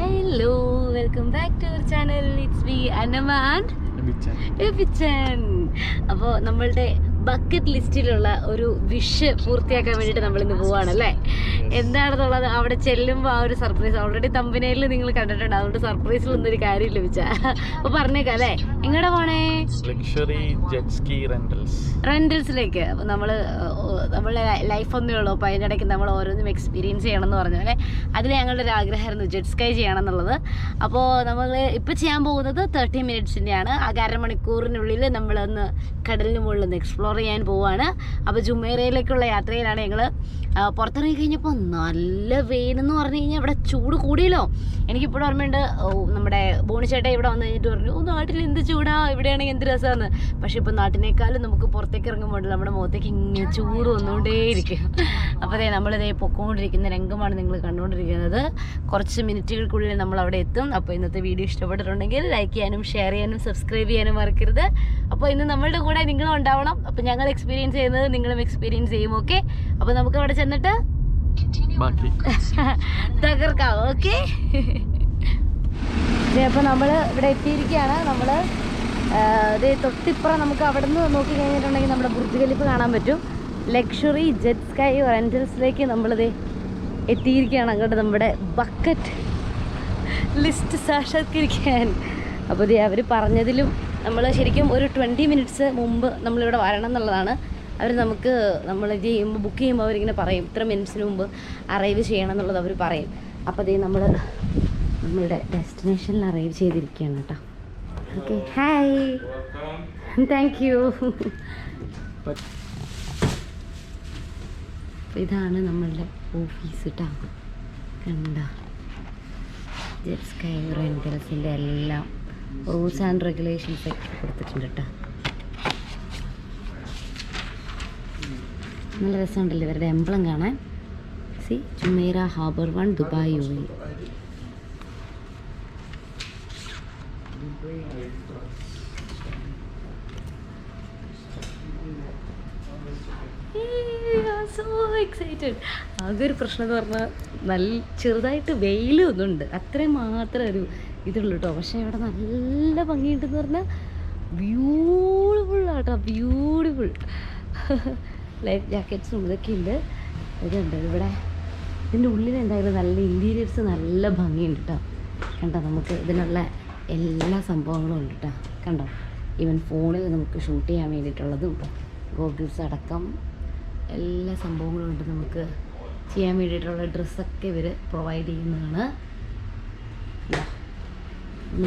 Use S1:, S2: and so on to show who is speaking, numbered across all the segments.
S1: Hello, welcome back to our channel. It's me, Annama and Ebichan. അപ്പോൾ നമ്മളുടെ bucket ലിസ്റ്റിലുള്ള ഒരു വിഷ് പൂർത്തിയാക്കാൻ വേണ്ടിയിട്ട് നമ്മളിന്ന് പോവാണല്ലേ. എന്താണെന്നുള്ളത് അവിടെ ചെല്ലുമ്പോൾ ആ ഒരു സർപ്രൈസ് ഓൾറെഡി തമ്പനയിൽ നിങ്ങൾ കണ്ടിട്ടുണ്ട്. അതുകൊണ്ട് സർപ്രൈസിൽ ഒന്നൊരു കാര്യം ലഭിച്ച അപ്പൊ പറഞ്ഞേക്കാം അല്ലേ. എങ്ങടെ പോണേ?
S2: ലക്ഷറി ജെറ്റ് സ്കീ
S1: റെന്റൽസിലേക്ക്. അപ്പൊ നമ്മളെ ലൈഫ് ഒന്നേ ഉള്ളൂ. അപ്പൊ അതിൻ്റെ ഇടയ്ക്ക് നമ്മൾ ഓരോന്നും എക്സ്പീരിയൻസ് ചെയ്യണം എന്ന് പറഞ്ഞു അല്ലേ. അതിൽ ഞങ്ങളുടെ ഒരു ആഗ്രഹമായിരുന്നു ജെറ്റ് സ്കൈ ചെയ്യണം എന്നുള്ളത്. അപ്പോൾ നമ്മൾ ഇപ്പോൾ ചെയ്യാൻ പോകുന്നത് 30 മിനിറ്റ്സിൻ്റെയാണ്. ആ അരമണിക്കൂറിനുള്ളിൽ നമ്മളൊന്ന് കടലിന് മുകളിൽ ഒന്ന് എക്സ്പ്ലോർ ചെയ്യാൻ പോവാണ്. അപ്പോൾ ജുമേറയിലേക്കുള്ള യാത്രയിലാണ് ഞങ്ങൾ. പുറത്തിറങ്ങി കഴിഞ്ഞപ്പോൾ നല്ല വെയിലെന്ന് പറഞ്ഞു കഴിഞ്ഞാൽ ഇവിടെ ചൂട് കൂടിയല്ലോ. എനിക്കിപ്പോഴും ഓർമ്മയുണ്ട്, നമ്മുടെ ബോണിച്ചേട്ട ഇവിടെ വന്നു കഴിഞ്ഞിട്ട് പറഞ്ഞു, നാട്ടിൽ എന്ത് ചൂടാ, ഇവിടെയാണെങ്കിൽ എന്ത് രസമാണ്. പക്ഷെ ഇപ്പോൾ നാട്ടിനേക്കാളും നമുക്ക് പുറത്തേക്ക് ഇറങ്ങുമ്പോൾ നമ്മുടെ മുഖത്തേക്ക് ഇങ്ങനെ ചൂട് വന്നുകൊണ്ടേയിരിക്കും. അപ്പോൾ അതേ നമ്മളിതേ പൊക്കോണ്ടിരിക്കുന്ന രംഗമാണ് നിങ്ങൾ കണ്ടുകൊണ്ടിരിക്കുന്നത്. കുറച്ച് മിനിറ്റുകൾക്കുള്ളിൽ നമ്മൾ അവിടെ എത്തും. അപ്പോൾ ഇന്നത്തെ വീഡിയോ ഇഷ്ടപ്പെട്ടിട്ടുണ്ടെങ്കിൽ ലൈക്ക് ചെയ്യാനും ഷെയർ ചെയ്യാനും സബ്സ്ക്രൈബ് ചെയ്യാനും മറക്കരുത്. അപ്പോൾ ഇന്ന് നമ്മളുടെ കൂടെ നിങ്ങളും ഉണ്ടാവണം. അപ്പോൾ ഞങ്ങൾ എക്സ്പീരിയൻസ് ചെയ്യുന്നത് നിങ്ങളും എക്സ്പീരിയൻസ് ചെയ്യും. ഓക്കെ, അപ്പോൾ നമുക്ക് അവിടെ ചെന്നിട്ട് തകർക്കാം. ഓക്കെ, അപ്പോൾ നമ്മൾ ഇവിടെ എത്തിയിരിക്കുകയാണ്. നമ്മൾ ഇത് തൊട്ടിപ്പുറം നമുക്ക് അവിടെ നിന്ന് നോക്കി കഴിഞ്ഞിട്ടുണ്ടെങ്കിൽ നമ്മുടെ ബുർജ് ഖലീഫ കാണാൻ പറ്റും. ലക്ഷറി ജെറ്റ് സ്കൈ റെന്റൽസിലേക്ക് നമ്മളിത് എത്തിയിരിക്കുകയാണ്. അങ്ങോട്ട് നമ്മുടെ ബക്കറ്റ് ലിസ്റ്റ് സാക്ഷാത്കരിക്കാൻ. അപ്പോൾ ഇത് അവർ പറഞ്ഞതിലും നമ്മൾ ശരിക്കും ഒരു 20 മിനിറ്റ്സ് മുമ്പ് നമ്മളിവിടെ വരണം എന്നുള്ളതാണ്. അവർ നമുക്ക് നമ്മൾ ഇത് ചെയ്യുമ്പോൾ ബുക്ക് ചെയ്യുമ്പോൾ അവരിങ്ങനെ പറയും ഇത്ര മിനിറ്റ്സിന് മുമ്പ് അറൈവ് ചെയ്യണം എന്നുള്ളത് അവർ പറയും. അപ്പോൾ അതേ നമ്മളുടെ ഡെസ്റ്റിനേഷനിൽ അറൈവ് ചെയ്തിരിക്കുകയാണ് കേട്ടോ. Okay, hi, thank you. ഇതാണ് നമ്മളുടെ ഓഫീസ് കേട്ടോ. കണ്ട ജെറ്റ് സ്കൈ റെന്റൽസിൻ്റെ എല്ലാം റൂൾസ് ആൻഡ് റെഗുലേഷൻസ് ഒക്കെ കൊടുത്തിട്ടുണ്ട് കേട്ടോ. നല്ല രസമുണ്ടല്ലോ ഇവരുടെ എംബ്ലം കാണാൻ. C Jumeirah harbour 1 Dubai UAE. So excited. ആകെ ഒരു പ്രശ്നം എന്ന് പറഞ്ഞാൽ നല്ല ചെറുതായിട്ട് വെയിലും ഒന്നുണ്ട്, അത്രയും മാത്രമേ ഒരു ഇതുള്ളൂ കേട്ടോ. പക്ഷേ ഇവിടെ നല്ല ഭംഗിയുണ്ടെന്ന് പറഞ്ഞാൽ ബ്യൂട്ടിഫുള്ളാട്ടോ, ബ്യൂട്ടിഫുൾ. ലൈഫ് ജാക്കറ്റ്സും ഇതൊക്കെ ഉണ്ട്. ഇതുണ്ട് ഇവിടെ. ഇതിൻ്റെ ഉള്ളിൽ എന്തായാലും നല്ല ഇൻറ്റീരിയേഴ്സ് നല്ല ഭംഗിയുണ്ട് കേട്ടോ. കണ്ടോ, നമുക്ക് ഇതിനുള്ള എല്ലാ സംഭവങ്ങളും ഉണ്ട് കേട്ടോ. കണ്ടോ, ഈവൻ ഫോണിൽ നമുക്ക് ഷൂട്ട് ചെയ്യാൻ വേണ്ടിയിട്ടുള്ളതും ഗോഗിൾസ് അടക്കം എല്ലാ സംഭവങ്ങളും ഉണ്ട്. നമുക്ക് ചെയ്യാൻ വേണ്ടിയിട്ടുള്ള ഡ്രസ്സൊക്കെ ഇവർ പ്രൊവൈഡ് ചെയ്യുന്നതാണ്.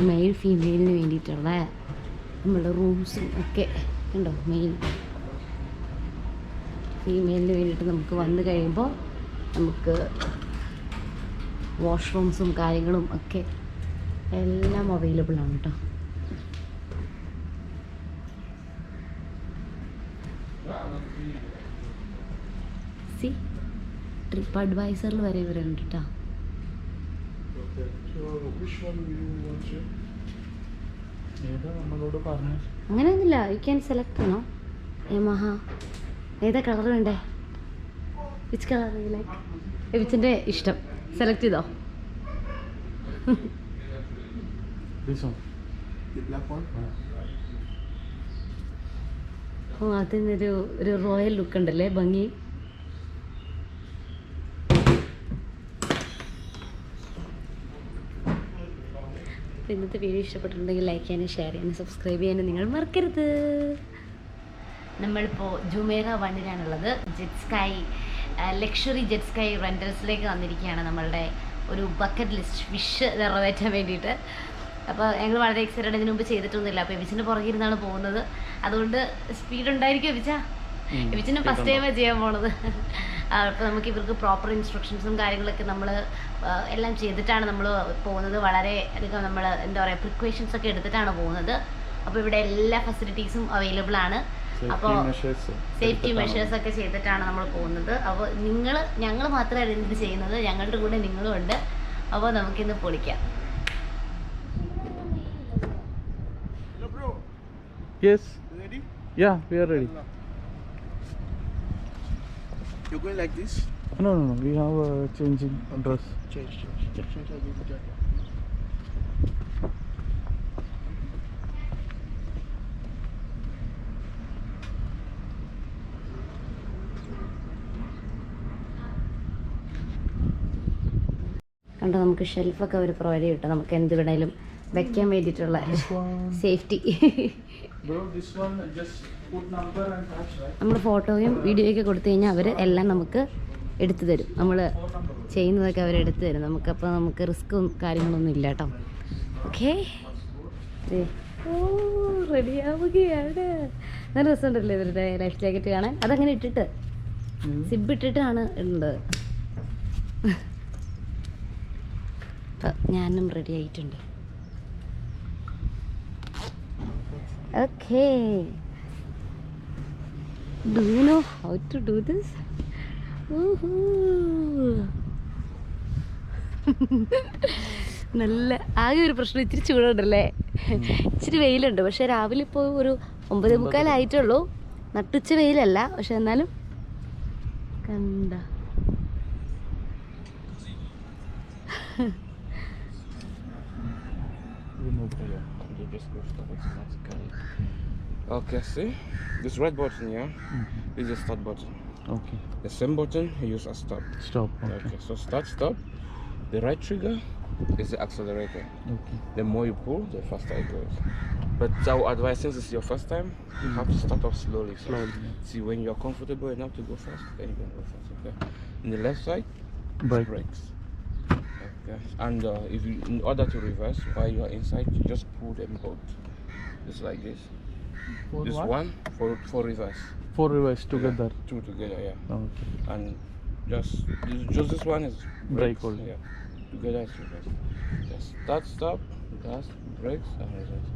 S1: മെയിൽ ഫീമെയിലിന് വേണ്ടിയിട്ടുള്ള നമ്മളുടെ റൂംസും ഒക്കെ കണ്ടോ. മെയിൽ ഫീമെയിലിന് വേണ്ടിയിട്ട് നമുക്ക് വന്നു കഴിയുമ്പോൾ നമുക്ക് വാഷ്റൂംസും കാര്യങ്ങളും ഒക്കെ എല്ലാം അവൈലബിൾ ആണ് കേട്ടോ. സി ട്രിപ്പ് അഡ്വൈസറിൽ വരെ ഇവരുണ്ട് കേട്ടോ. അങ്ങനെയൊന്നുമില്ല, യു ക്യാൻ സെലക്ട് ആണോ. യമഹ ഏതാ കളർ വേണ്ടേ? Which colour like? വിച്ചിൻ്റെ ഇഷ്ടം സെലക്ട് ചെയ്തോ. ഓ, അതിനൊരു റോയൽ ലുക്ക് ഉണ്ടല്ലേ, ഭംഗി. ഇന്നത്തെ വീഡിയോ ഇഷ്ടപ്പെട്ടിട്ടുണ്ടെങ്കിൽ ലൈക്ക് ചെയ്യാനും ഷെയർ ചെയ്യാനും സബ്സ്ക്രൈബ് ചെയ്യാനും നിങ്ങൾ മറക്കരുത്. നമ്മളിപ്പോൾ ജുമേറ 1-ലാണുള്ളത്. Jet ski luxury jet ski റെന്റൽസിലേക്ക് വന്നിരിക്കുകയാണ് നമ്മളുടെ ഒരു ബക്കറ്റ് ലിസ്റ്റ് വിഷ് നിറവേറ്റാൻ വേണ്ടിയിട്ട്. അപ്പോൾ ഞങ്ങൾ വളരെ എക്സൈറ്റഡ്. ഇതിനു മുമ്പ് ചെയ്തിട്ടൊന്നുമില്ല. അപ്പോൾ എബിച്ചിൻ്റെ പുറകെ ഇരുന്നാണ് പോകുന്നത്. അതുകൊണ്ട് സ്പീഡ് ഉണ്ടായിരിക്കും എബിച്ചിന് ഫസ്റ്റ് ടൈമാണ് ചെയ്യാൻ പോണത്. അപ്പോൾ നമുക്ക് ഇവർക്ക് പ്രോപ്പർ ഇൻസ്ട്രക്ഷൻസും കാര്യങ്ങളൊക്കെ നമ്മൾ എല്ലാം ചെയ്തിട്ടാണ് നമ്മൾ പോകുന്നത്. വളരെ അധികം നമ്മൾ എന്താ പറയുക പ്രിക്കോഷൻസ് ഒക്കെ എടുത്തിട്ടാണ് പോകുന്നത്. അപ്പോൾ ഇവിടെ എല്ലാ ഫെസിലിറ്റീസും അവൈലബിൾ ആണ്. അപ്പോൾ സേഫ്റ്റി മെഷേഴ്സ് ഒക്കെ ചെയ്തിട്ടാണ് നമ്മൾ പോകുന്നത്. അപ്പോൾ ഞങ്ങൾ മാത്രമല്ല ഇത് ചെയ്യുന്നത്, ഞങ്ങളുടെ കൂടെ നിങ്ങളും ഉണ്ട്. അപ്പോൾ നമുക്കിന്ന് പൊളിക്കാം.
S2: Yes. Ready? Yeah, we are ready.
S3: You're going like this?
S2: No. We have a changing dress.
S3: Change.
S1: കണ്ടോ നമുക്ക് ഷെൽഫൊക്കെ അവർ പ്രൊവൈഡ് ചെയ്യും കേട്ടോ, നമുക്ക് എന്ത് വേണേലും വെക്കാൻ വേണ്ടിയിട്ടുള്ള safety.
S2: Bro, this one just put number and touch, right?
S1: നമ്മൾ ഫോട്ടോയും വീഡിയോയൊക്കെ കൊടുത്തു കഴിഞ്ഞാൽ അവർ എല്ലാം നമുക്ക് എടുത്തു തരും. നമ്മൾ ചെയ്യുന്നതൊക്കെ അവർ എടുത്തു തരും നമുക്കപ്പോൾ നമുക്ക് റിസ്ക്കും കാര്യങ്ങളൊന്നും ഇല്ല കേട്ടോ. ഓക്കെ, ഓ റെഡിയാവുകയാണ്. നല്ല രസമുണ്ടല്ലേ ഇവരുടെ ലൈഫ് ജാക്കറ്റ് കാണാൻ. അതങ്ങനെ ഇട്ടിട്ട് സിബ് ഇട്ടിട്ടാണ് ഉണ്ട്. ഞാനും റെഡി ആയിട്ടുണ്ട്. Okay, do you know how to do this? നല്ല ആകെ ഒരു പ്രശ്നം, ഇച്ചിരി ചൂടുണ്ടല്ലേ, ഇച്ചിരി വെയിലുണ്ട്. പക്ഷെ രാവിലെ ഇപ്പോൾ ഒരു 9:45 ആയിട്ടുള്ളൂ. നട്ടുച്ച വെയിലല്ല, പക്ഷെ എന്നാലും കണ്ട.
S3: Okay, see this red button here is the start button.
S2: Okay.
S3: The same button you use as stop.
S2: Stop. Okay.
S3: Okay, so start, stop. The right trigger is the accelerator.
S2: Okay.
S3: The more you pull, the faster it goes. But our advice, since it's your first time, you have to start off slowly.
S2: Slowly.
S3: See, when you're comfortable enough to go fast, then you can go fast. Okay. In the left side,
S2: Brake.
S3: brakes. Okay. And if you, in order to reverse while you are inside, you just pull them both. Just like this.
S2: For
S3: This
S2: what?
S3: one for reverse.
S2: 4 reverse together.
S3: Yeah, 2 together, yeah.
S2: Okay.
S3: And just this one is
S2: Brake
S3: brakes.
S2: only.
S3: Yeah. Together is reverse. Just start, stop, gas, brakes, and reverse.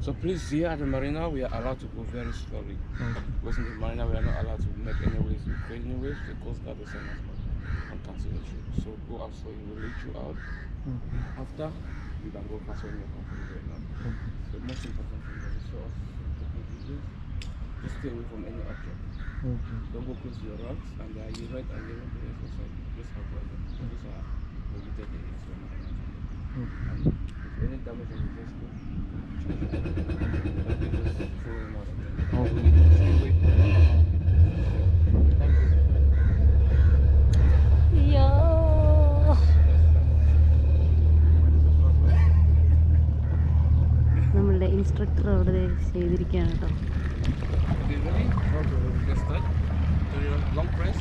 S3: So please, here at the marina, we are allowed to go very slowly.
S2: Okay.
S3: Because in the marina, we are not allowed to make any waves. If we any waves, the coast guard will send us back and cancel the trip. So go out slowly, we'll let you out.
S2: Okay.
S3: After, you can go fast when you're comfortable enough.
S2: Okay.
S3: The most important thing is to show us just stay away from any object.
S2: Okay.
S3: Don't go close to your rocks, and you right and you to the other side. Just avoid them. Those are prohibited areas.
S2: Okay.
S3: And if any damage on the vehicle, just throw them out.
S2: Okay.
S3: Stay away. Thank you.
S1: അയ്യോ, നമ്മളുടെ instructor അവിടെ ചെയ്തിരിക്കുകയാണ് കേട്ടോ.
S3: Okay, ready? Okay. Let's start. Do your long press.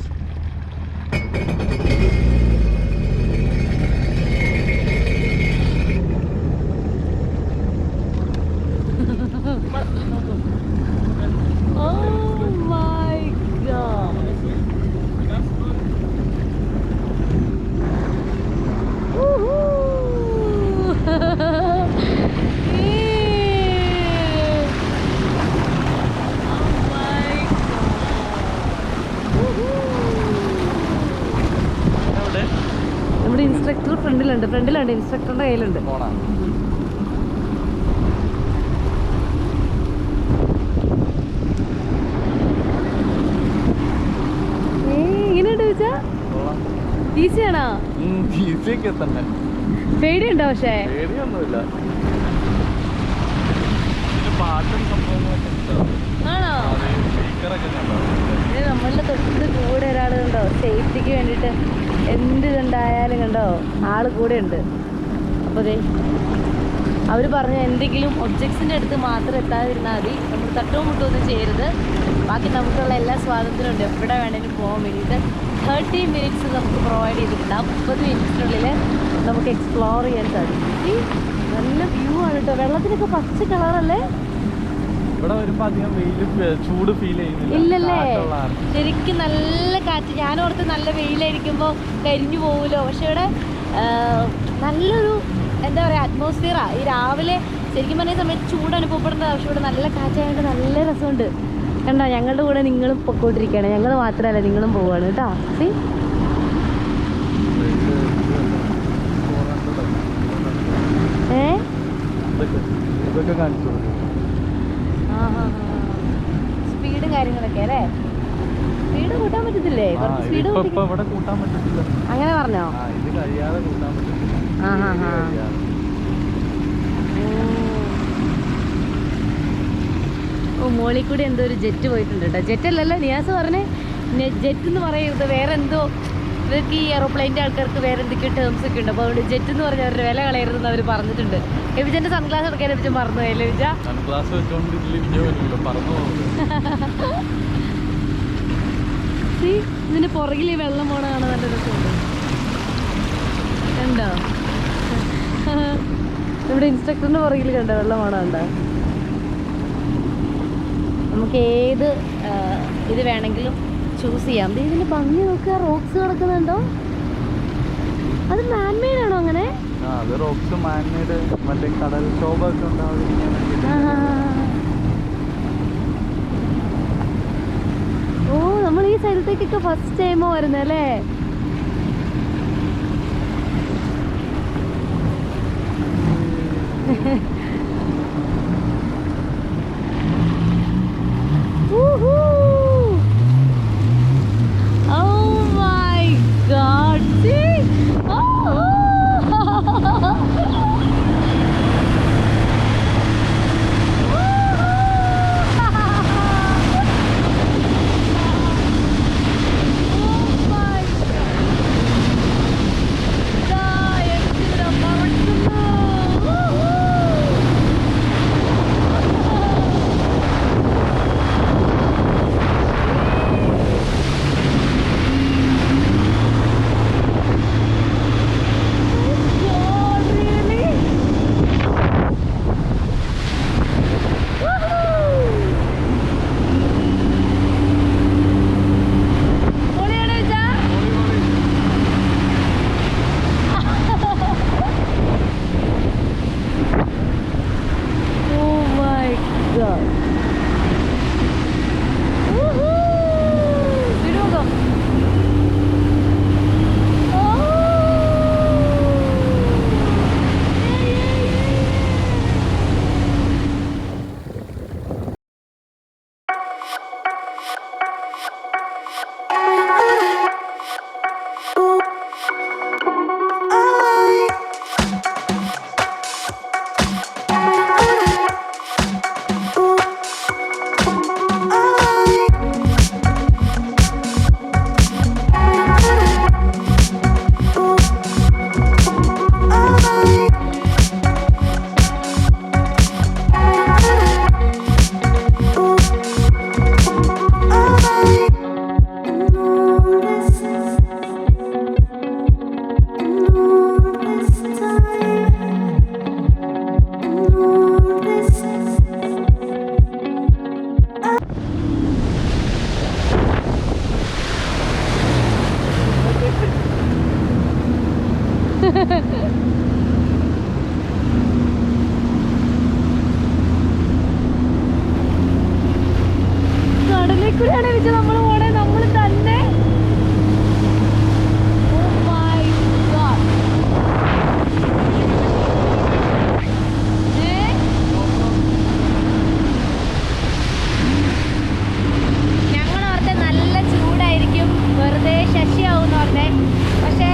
S1: Oh my god. Woohoo! നമ്മുടെ instructor ഫ്രണ്ടിലുണ്ട് ഇൻസ്ട്രക്ടറിന്റെ കയ്യിലുണ്ട്. എങ്ങനെയുണ്ട് ചോദിച്ചാ? ഈസിയാണോ?
S2: ഈസിയൊക്കെ തന്നെ.
S1: പേടിയുണ്ടോ? പക്ഷേ
S2: പേടിയൊന്നുമില്ല. പാട്ടും സംഭവങ്ങളൊക്കെ ഉണ്ടാവും.
S1: ആണോ?
S2: സ്പീക്കറൊക്കെ ഉണ്ടാവും.
S1: നമ്മളുടെ തൊട്ട് കൂടെ ഒരാളുണ്ടോ സേഫ്റ്റിക്ക് വേണ്ടിയിട്ട് എന്ത് ഇതുണ്ടായാലും കണ്ടോ ആള് കൂടെ ഉണ്ട്. അപ്പോൾ അതെ അവർ പറഞ്ഞ എന്തെങ്കിലും ഒബ്ജക്ട്സിൻ്റെ അടുത്ത് മാത്രം എത്താതിരുന്നാൽ മതി. നമ്മൾ തട്ടോ മുട്ടൊന്നും ചെയ്യരുത്. ബാക്കി നമുക്കുള്ള എല്ലാ സ്വാതന്ത്ര്യം ഉണ്ട്, എവിടെ വേണമെങ്കിലും പോകാൻ വേണ്ടിയിട്ട്. 30 മിനിറ്റ്സ് നമുക്ക് പ്രൊവൈഡ് ചെയ്തിട്ടുണ്ടാകും. 30 മിനിറ്റ്സിനുള്ളിൽ നമുക്ക് എക്സ്പ്ലോർ ചെയ്യാൻ സാധിക്കും. ഈ നല്ല വ്യൂ ആണ് കേട്ടോ. വെള്ളത്തിനൊക്കെ പച്ച കളറല്ലേ?
S2: ഇവിടെ വരുമ്പോ അധികം ചൂട് ഫീൽ ചെയ്യുന്നില്ല.
S1: ഇല്ലല്ലേ? ശരിക്കും നല്ല കാറ്റ്. ഞാനോർത്ത് നല്ല വെയിലായിരിക്കുമ്പോൾ കരിഞ്ഞു പോകുമല്ലോ. പക്ഷെ ഇവിടെ നല്ലൊരു എന്താ പറയുക അറ്റ്മോസ്ഫിയറാണ്. ഈ രാവിലെ ശരിക്കും പറഞ്ഞ സമയത്ത് ചൂട് അനുഭവപ്പെടുന്നത്. പക്ഷെ ഇവിടെ നല്ല കാറ്റായതുകൊണ്ട് നല്ല രസമുണ്ട്. കണ്ടോ, ഞങ്ങളുടെ കൂടെ നിങ്ങളും പൊക്കോണ്ടിരിക്കുകയാണ്. ഞങ്ങൾ മാത്രമല്ല, നിങ്ങളും പോവുകയാണ് കേട്ടോ.
S2: ഇതൊക്കെ കാണിച്ചു.
S1: സ്പീഡും കാര്യങ്ങളൊക്കെ അല്ലേ? സ്പീഡ് കൂട്ടാൻ പറ്റത്തില്ലേ? കുറച്ച് സ്പീഡ്
S2: ഇവിടെ കൂട്ടാൻ പറ്റത്തില്ല.
S1: അങ്ങനെ പറഞ്ഞോ?
S2: ഇത് കഴിയാതെ കൂട്ടാൻ പറ്റത്തില്ല.
S1: ഓ, മോളിൽ കൂടി എന്തോ ഒരു ജെറ്റ് പോയിട്ടുണ്ട് കേട്ടോ. ജെറ്റ് അല്ലല്ലോ നിയാസ് പറഞ്ഞേ, ജെറ്റ് എന്ന് പറയരുത്, വേറെ എന്തോ ഇവർക്ക് ഈ എയറോപ്ലെയിൻ്റെ ആൾക്കാർക്ക് വേറെ എന്തൊക്കെയോ ടേംസ് ഒക്കെ ഉണ്ട്. അപ്പോൾ അതുകൊണ്ട് ജെറ്റ് എന്ന് പറഞ്ഞാൽ അവരുടെ വില കളയരുതെന്ന് അവർ പറഞ്ഞിട്ടുണ്ട്. എബിജൻ്റെ സൺഗ്ലാസ് എടുക്കാൻ എബിജൻ മറന്നു പോയല്ലേ എബിജ?
S2: സൺഗ്ലാസ് വെച്ചോണ്ട് പറഞ്ഞു
S1: ഇതിൻ്റെ പുറകിൽ വെള്ളം പോണ കാണാൻ നല്ല രസമുണ്ട്. കണ്ടോ നമ്മുടെ ഇൻസ്ട്രക്ടറിൻ്റെ പുറകിൽ കണ്ടോ വെള്ളം പോണ കണ്ടോ? നമുക്ക് ഏത് ഇത് വേണമെങ്കിലും ചൂസ് ചെയ്യാം. ഇതിൻ്റെ ഭംഗി നോക്കുക, റോക്സ് കിടക്കുന്നുണ്ടോ? അത് മാൻമെയ്ഡ് ആണോ അങ്ങനെ?
S2: അത് റോക്സ് മാൻമെയ്ഡ്, മറ്റേ കടൽ ശോഭൊക്കെ ഉണ്ടാവും.
S1: ഓ, നമ്മൾ ഈ സ്ഥലത്തേക്കൊക്കെ ഫസ്റ്റ് ടൈമോ വരുന്നല്ലേ? കടലിൽ വെച്ച് നമ്മൾ പോണേ, നമ്മൾ തന്നെ. ഞങ്ങൾ ഓർത്തെ നല്ല ചൂടായിരിക്കും, വെറുതെ ശശിയാവും പറഞ്ഞേ. പക്ഷേ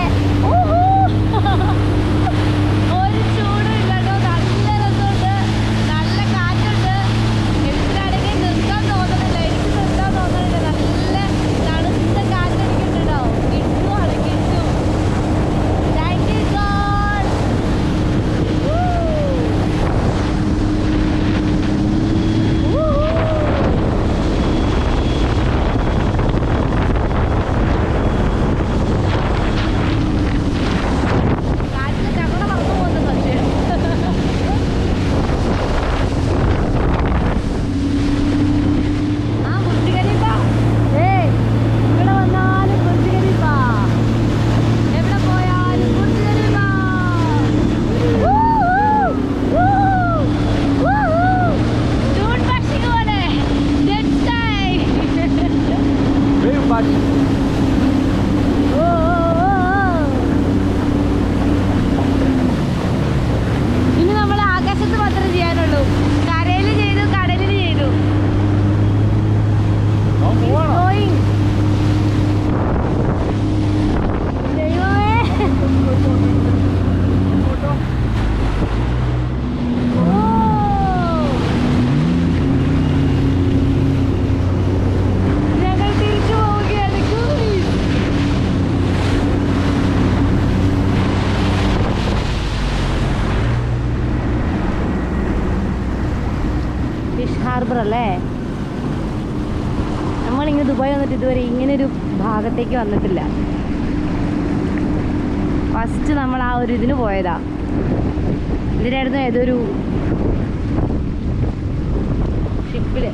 S1: ഹാർബർ അല്ലേ? നമ്മളിങ്ങനെ ദുബായ് വന്നിട്ട് ഇതുവരെ ഇങ്ങനൊരു ഭാഗത്തേക്ക് വന്നിട്ടില്ല. ഫസ്റ്റ് നമ്മൾ ആ ഒരു ഇതിന് പോയതാ. ഇതിനായിരുന്നു ഏതൊരു ഷിപ്പിൽ.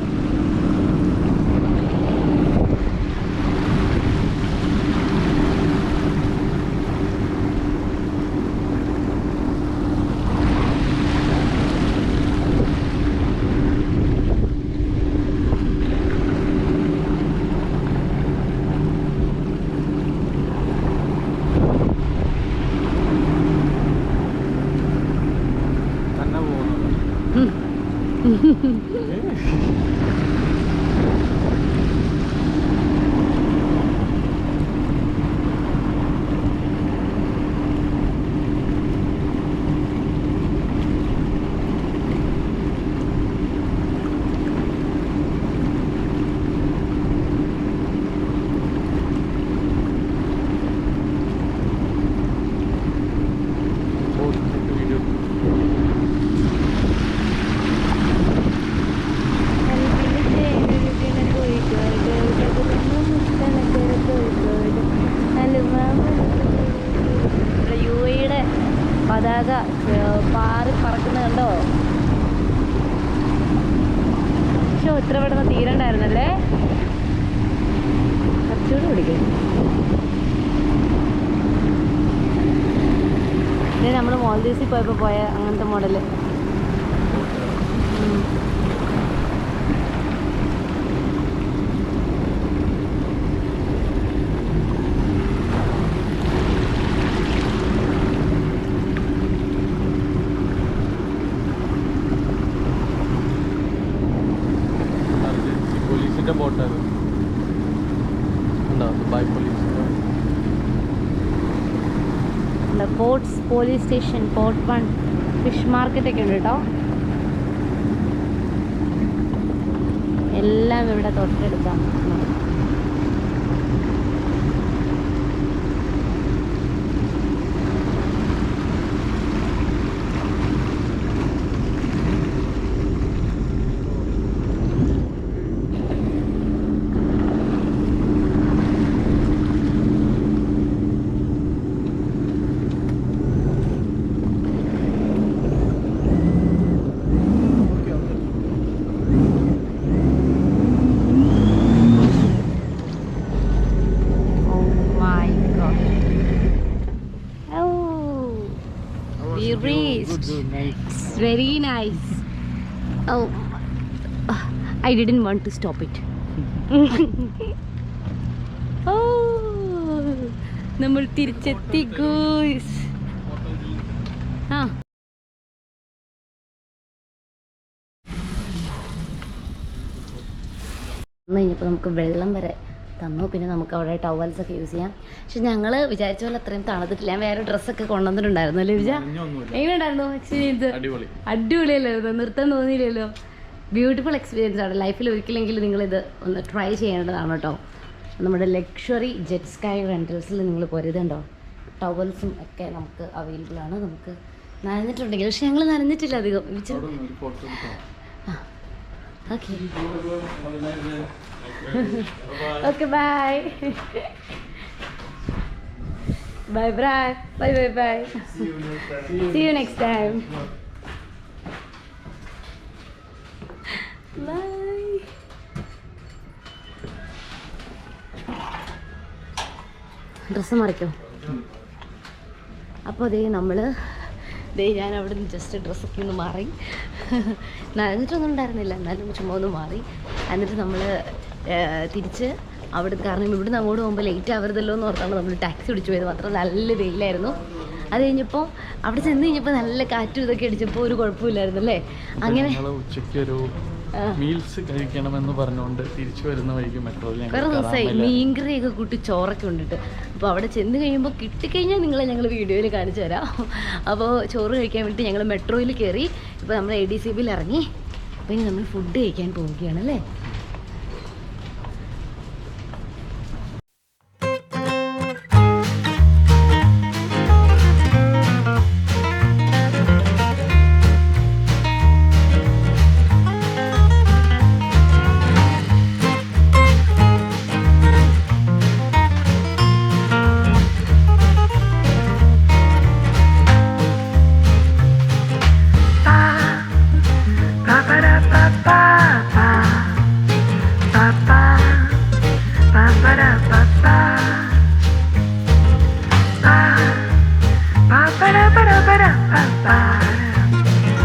S1: പതാക പാറി പറക്കുന്നത് കണ്ടോ? പക്ഷെ ഇത്ര പെട്ടെന്ന് തീരണ്ടായിരുന്നല്ലേ? കുറച്ചുകൂടി പിടിക്കും. ഇത് നമ്മൾ മാൽദീവ്സിൽ പോയപ്പോൾ പോയ അങ്ങനത്തെ മോഡല്.
S2: ബോട്ടാണ് Dubai police.
S1: Ports police station, port 1 fish market ഒക്കെ ഉണ്ട് കേട്ടോ. എല്ലാം ഇവിടെ തൊട്ടടുത്താണ്. It's very nice. Oh, I didn't want to stop it. Oh, നമ്മൾ തിരിച്ചെത്തി ഗൂസ്. ആ കഴിഞ്ഞപ്പോൾ നമുക്ക് വെള്ളം വരെ തന്നു. പിന്നെ നമുക്ക് അവിടെ ടവൽസ് ഒക്കെ യൂസ് ചെയ്യാം. പക്ഷെ ഞങ്ങൾ വിചാരിച്ച പോലെ അത്രയും തണുത്തിട്ടില്ല. ഞാൻ വേറെ ഡ്രസ്സൊക്കെ കൊണ്ടുവന്നിട്ടുണ്ടായിരുന്നു അല്ലേ വിചാ? എങ്ങനെയുണ്ടായിരുന്നു എക്സ്പീരിയൻസ്? അടിപൊളിയല്ലോ, നിർത്താൻ തോന്നിയില്ലല്ലോ. ബ്യൂട്ടിഫുൾ എക്സ്പീരിയൻസ് ആണ്. ലൈഫിൽ ഒരിക്കലെങ്കിലും നിങ്ങളിത് ഒന്ന് ട്രൈ ചെയ്യേണ്ടതാണ് കേട്ടോ. നമ്മുടെ ലക്ഷറി ജെറ്റ് സ്കൈ റെൻ്റൽസിൽ നിങ്ങൾ പോരുതുണ്ടോ. ടവൽസും ഒക്കെ നമുക്ക് അവൈലബിൾ ആണ്. നമുക്ക് നനഞ്ഞിട്ടുണ്ടെങ്കിൽ, പക്ഷെ ഞങ്ങൾ നനഞ്ഞിട്ടില്ല അധികം. Okay okay bye bye bye bye bye bye. See you next time. Bye. Dress മറിക്കോ? അപ്പോൾ അതേ ഞാൻ അവിടെ നിന്ന് ജസ്റ്റ് ഡ്രസ്സൊക്കെ ഒന്ന് മാറി. നനഞ്ഞിട്ടൊന്നും ഉണ്ടായിരുന്നില്ല, എന്നാലും ചുമ്മാ ഒന്ന് മാറി. എന്നിട്ട് നമ്മൾ തിരിച്ച് അവിടെ, കാരണം ഇവിടുന്ന് അങ്ങോട്ട് പോകുമ്പോൾ ലേറ്റ് ആവരുതല്ലോ എന്ന് ഓർത്താണ് നമ്മൾ ടാക്സി പിടിച്ചു പോയത്. മാത്രം നല്ല വെയിലായിരുന്നു. അത് കഴിഞ്ഞപ്പോൾ അവിടെ ചെന്ന് കഴിഞ്ഞപ്പോൾ നല്ല കാറ്റും ഇതൊക്കെ അടിച്ചപ്പോൾ ഒരു കുഴപ്പമില്ലായിരുന്നു അല്ലേ? അങ്ങനെ
S2: ഉച്ചയ്ക്കൊരു മീൽസ് കഴിക്കണമെന്ന് പറഞ്ഞുകൊണ്ട് തിരിച്ചു വരുന്ന വഴിക്ക് മെട്രോയിൽ
S1: കുറേ ദിവസമായി മീൻകറിയൊക്കെ കൂട്ടി ചോറൊക്കെ കൊണ്ടിട്ട്. അപ്പോൾ അവിടെ ചെന്ന് കഴിയുമ്പോൾ കിട്ടിക്കഴിഞ്ഞാൽ നിങ്ങളെ ഞങ്ങൾ വീഡിയോയിൽ കാണിച്ചു തരാം. അപ്പോൾ ചോറ് കഴിക്കാൻ വേണ്ടി ഞങ്ങൾ മെട്രോയിൽ കയറി. ഇപ്പോൾ നമ്മൾ ADCBയിൽ ഇറങ്ങി. അപ്പോൾ ഇനി നമ്മൾ ഫുഡ് കഴിക്കാൻ പോവുകയാണ് അല്ലേ?